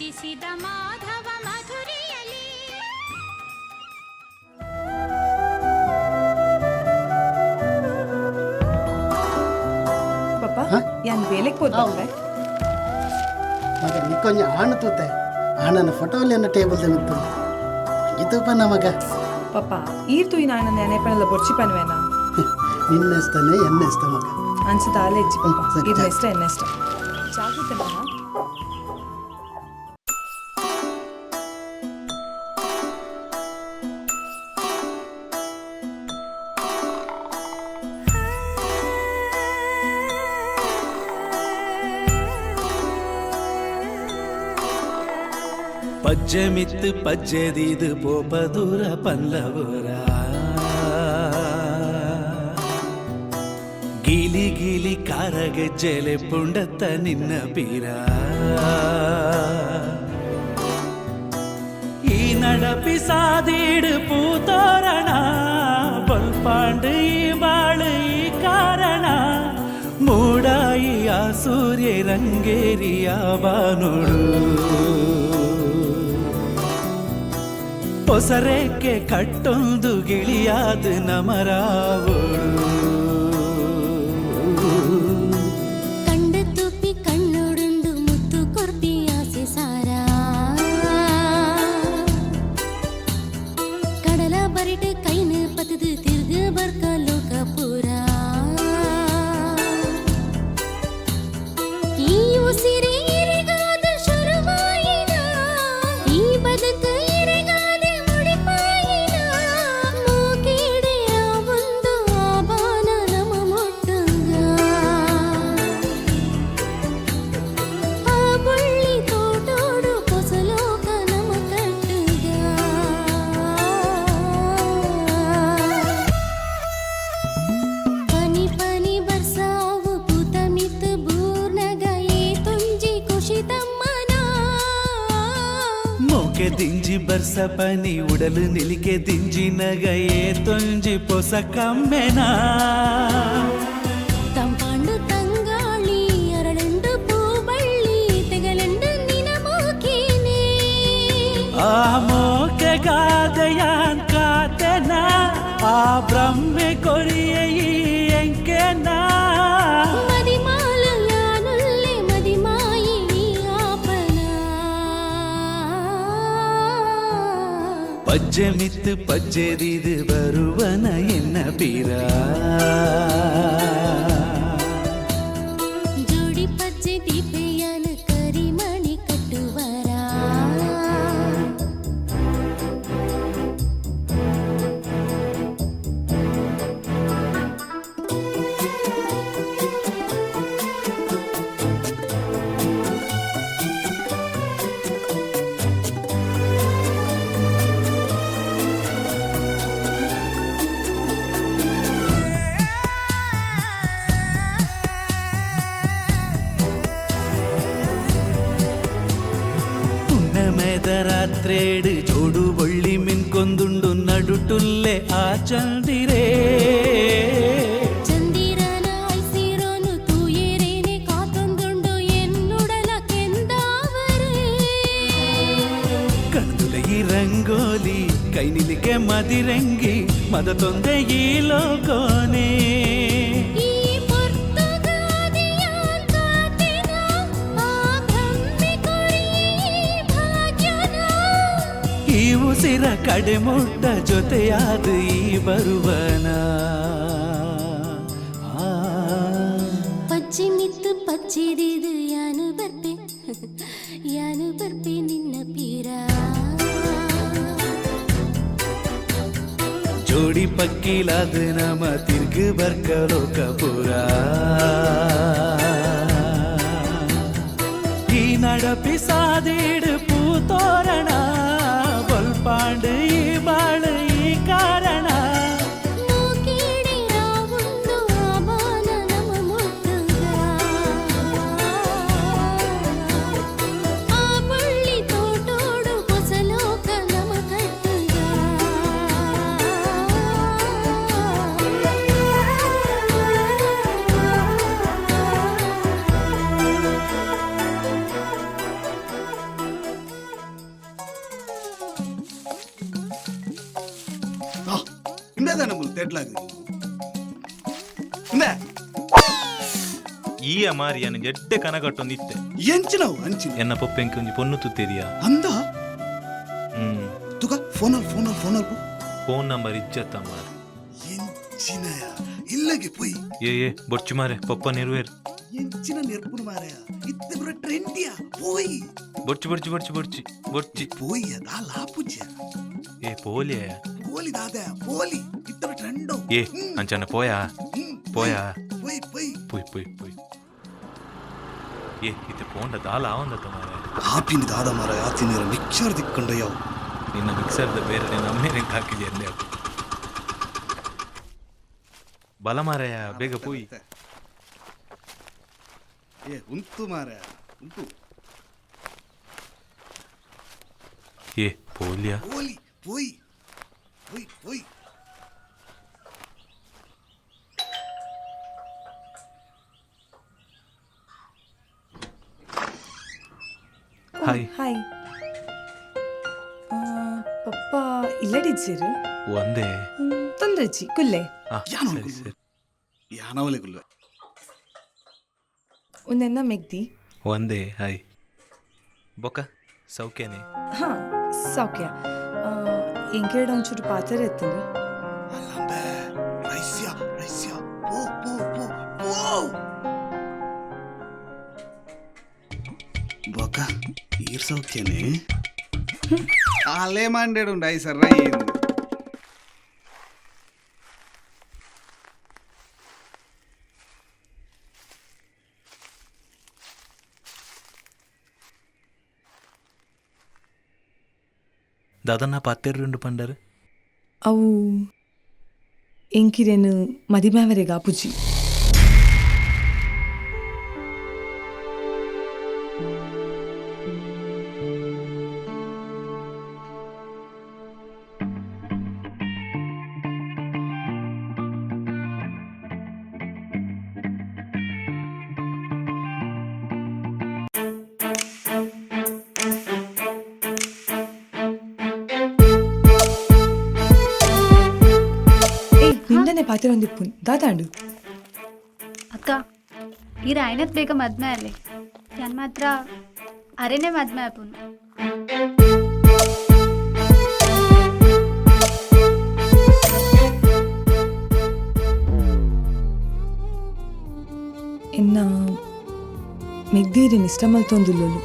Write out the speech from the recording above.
ಭಜಿಸಿದ ಮಾಧವ ಮಧುರಿಯಲಿ. പപ്പ ഞാൻ വേലയ്ക്ക് പോతుండే మగ నీ కొంచెం ఆనుతూతే ఆనన్న ఫోటోలు ఎన్న టేబుల్ తెగుతుంది ఇది పన్న మగ ಪಪ್ಪ ಈರ್ತು ಈ ನಾನು ನೆನೆಪನೆಲ್ಲ ಬೊರ್ಚಿ ಪನ್ವೇನಾ నిన్నేస్తానే ఎన్నేస్తా మగ ಅನ್ಸುತ್ತ ಆಲೆ ಇಜ್ಜಿ ಪಪ್ಪ ಸರಿ, ಇದು ಸರಿ. ಎಷ್ಟ ಎನ್ನೆಷ್ಟ ಜಾಗೃತೆ ಮನ ಪಜ್ಜೆಮಿತ್ತು ಪಜ್ಜೆದಿದು ಪೋಪದೂರ ಪಲ್ಲವರ ಗೀಲಿ ಗೀಲಿ ಕಾರಗೆಜ್ಜೆಲೆ ಪುಂಡತ್ತ ನಿನ್ನ ಬೀರ ಈ ನಡಪಿ ಸಾದೀಡು ಪೂತೋರಣ ಬಲ್ಪಾಂಡು ಈ ಬಾಳು ಈ ಕಾರಣ ಮೂಡಾಯಿ ಆ ಸೂರ್ಯ ರಂಗೇರಿಯ ಬಾನುಡು ಹೊಸರೇಕೆ ಕಟ್ಟೊಂದು ಗಿಳಿಯಾದ ನಮರಾವಳು ಕಂಡು ತುಪ್ಪಿ ಕಣ್ಣುಡುಂಡು ಮುತ್ತು ಕೊರ್ಪಿ ಆಸೆ ಸಾರ ಕಡಲ ಬರಿಟ್ ಕೈನು ಪತದು ತಿರ್ಗು ಬರ್ಕ ಲೋಕ ಪೂರ ಈ ಉಸಿರಿ ಇರಿಗಾದ ಶುರುವಾಯಿನ ಈ ಬದುಕು ಇರಿಗಾದೆ ಮುಡಿಪಾಯಿನ ಮೂಗಿಡೆಯ ಒಂದು ಆಬಾನ ನಮ ಮುಟ್ಟಂಗ ಆ ಬಳ್ಳಿ ತೋಟೋಡು ಹೊಸಲೋಕ ನಮ ಕಟ್ಟುಗ ಪನಿ ಪನಿ ಬರ್ಸಾವು ಪೂತ ಮಿತ್ ಬೂರ್ನಗ ಏ ತುಂಜಿ ಖುಷಿ ತಮ್ಮನ ಮೋಕೆ ದಿಂಜಿ ಬರ್ಸ ಪನಿ ಉಡಲು ನಿಲಿಕೆ ದಿಂಜಿ ನಗಯೇ ತೊಂಜಿ ಪೊಸ ಕಮ್ಮೆನಾ ತಂಪಾಂಡು ತಂಗಾಳಿ ಅರಳಂಡು ಪೂಬಳ್ಳಿ ತೆಗಲಂಡು ನಿನ ಮೋಕೇನೆ ಆ ಮೋಕೆ ಗಾದಯಾನ್ ಕಾತೆನ ಆ ಬ್ರಹ್ಮೆ ಕೊರಿಯ ಈ ಎಂಕೆನಾ ಮದಿಮಾಲು ಯಾನುಲ್ಲೆ ಮದಿಮಾಯಿ ನೀ ಆಪನ ಪಜ್ಜೆ ಮಿತ್ತು ಪಜ್ಜೆದಿದು ಬರುವನ ಎನ್ನ ಬೀರ ಜೋಡಿ ಪಜ್ಜೆ ದೀಪೆಯನ ಕರಿಮಣಿ ಕಟ್ಟುವರ പുന്നമേത രാത്രേട് ജോഡു വള്ളി മിൻകൊന്തുണ്ടു നടുട്ടുല്ലെ ആ ചന്ദിരേ ಚಂದಿರನ ಐಸಿರೋನು ತೂಯೇರೇನೆ ಕಾತೊಂದುಂಡು ಎನ್ನುಡಲ ಕೆಂದಾವರೆ ಕಣ್ದುಲೆ ಈ ರಂಗೋಲಿ ಕೈ ನಿಲಿಕೆ ಮದಿರಂಗಿ ಮದ ತೊಂದೆ ಈ ಲೋಕೋನೇ ಈ ಪೊರ್ತುಗಾದಿಯಾನ್ ಕಾತೆನ ಆ ಬ್ರಹ್ಮೆ ಕೊರಿಯೇ ಭಾಗ್ಯನ ಈ ಉಸಿರ ಕಡೆ ಮುಟ್ಟ ಜೊತೆಯಾದ ಈ ಬರುವನ ಆ ಪಚ್ಚಿ ಮಿತ್ತು ಪಚ್ಚಿದಿದು ಯಾನು ಬರ್ಪೆ ನಿನ್ನ ಪೀರ ಜೋಡಿ ಪಕ್ಕಿಲಾದ ನಮ ತಿರ್ಗು ಬರ್ಕ ಲೋಕಪುರ ಈ ನಡಪಿ ಸಾದೀಡು ಪೂತೋರಣ ಬಲ್ಪಾಂಡು ಈ ಬಾಳು ಈ ಕಾರಣ ಮೂಗಿಡೆಯ ಒಂದು ಆಬಾನ ನಮ ಮುಟ್ಟುಗ ಆ ಬಳ್ಳಿ ತೋಟೋಡು ಹೊಸಲೋಕ ನಮ ಕಟ್ಟುಗ ನಮ್ಮಲ್ಲಿ ತೆಡ್ಲಾಗ ಈ ಮಾರಿಯನ್ನು ಎಡ್ಡೆ ಕನಗಟ್ಟೊಂದಿತ್ತೆ ಎಂಚಿನವು ಅಂಚಿನ ಎನ್ನ ಪೊಪ್ಪೆಂಕಿ ಒಂಜಿ ಪೊನ್ನು ತುತ್ತೇರಿಯಾ ಅಂದ ತುಗ ಫೋನಲ್ಲಿ ಫೋನ್ ನಂಬರ್ ಇಜ್ಜತ್ತ ಮಾರ ಎಂಚಿನಯ ಇಲ್ಲಗೆ ಪೊಯ್ ಏ ಬೊಚ್ಚು ಮಾರೆ ಪೊಪ್ಪ ನೆರವೇರು ಎಂಚಿನ ನೆರ್ಪುನು ಮಾರಯ ಇತ್ತೆ ಬರ ಟ್ರೆಂಡಿಯಾ ಪೋಯ್ ಬೊಚ್ಚಿ ಪೋಯ್ ಅದಾ ಲಾಪುಜ್ಯ ಏ ಪೋಲಿಯ ಪೋಲಿ ದಾದ ಪೋಲಿ ಇತ್ತರ ಟ್ರೆಂಡು ಏ ಅಂಚನ ಪೋಯಾ ಪೋಯ್ ಪುಯ್ ಏ ಇತ್ತೆ ಪೋಂಡ ದಾಲ ಆವಂದತ್ತ ಮಾರ ಆಪಿನ ದಾದ ಮಾರ ಆತಿನ ಮಿಕ್ಸರ್ ದಿಕ್ಕೊಂಡ ಯಾವ ನಿನ್ನ ಮಿಕ್ಸರ್ದ ಬೇರೆ ನಮ್ಮನೆ ಹಾಕಿದ್ಯ ಅಂದೆ ಬಲ ಮಾರಯ ಬೇಗ ಪೋಯ್ ಏ ಉಂಟು ಮಾರ ಉಂಟು ಏ ಪೋಲಿಯಾ ಪೋಲಿ ಪೋಯ್ ಪೋಯ್ ಪೋಯ್ ಹಾಯ್ ಹಾಯ್ ಪಪ್ಪ ಇಲ್ಲಡಿಜ್ಜೇರು ಒಂದೇ ತೊಂದ್ರೆಜ್ಜಿ ಕುಲ್ಲೆ ಯಾನೋ ಸರಿ ಸರಿ ಯಾನವಲೆ ಗುಲ್ವ ಒಂದೆನ್ನ ಮೆಗ್ದಿ ಒಂದೇ ಹಾಯ್ ಬೊಕ್ಕ ಸೌಖ್ಯನೇ ಹಾ ಸೌಖ್ಯ ಎಂಕೆರಡು ಒಂಚೂರು ಪಾತ್ರೆ ಎತ್ತಂದ್ರೆ ಅಲ್ಲಂಬೆ ರೈಸ್ಯ ಪೋ ಬೊಕ ಈರ್ ಸೌಖ್ಯನೇ ಅಲೆ ಮಂಡೇಡು ಐಸರ್ ರೈ ದಾದನ್ನ ಪಾತೆರ್ರುಂಡು ಪಂಡರು ಅವು ಎಂಕಿರೇನು ಮದಿಮ್ಯಾವರೆಗ ಪುಜಿ ನಿಂದನೆ ಪಾತ್ರೆ ಒಂದಿಪ್ಪುನ್ ದಾದಾಂಡು ಅಕ್ಕ ಈರ ಐನತ್ ಬೇಗ ಮದ್ಮೆ ಅಲ್ಲಿ ನಾನು ಮಾತ್ರ ಅರೆನೇ ಮದ್ಮೆ ಆಪುನು ಇನ್ನ ಮೆಗ್ದೀರಿನ ಇಷ್ಟ ಮಲ್ತೊಂದುಲ್ಲೋಲು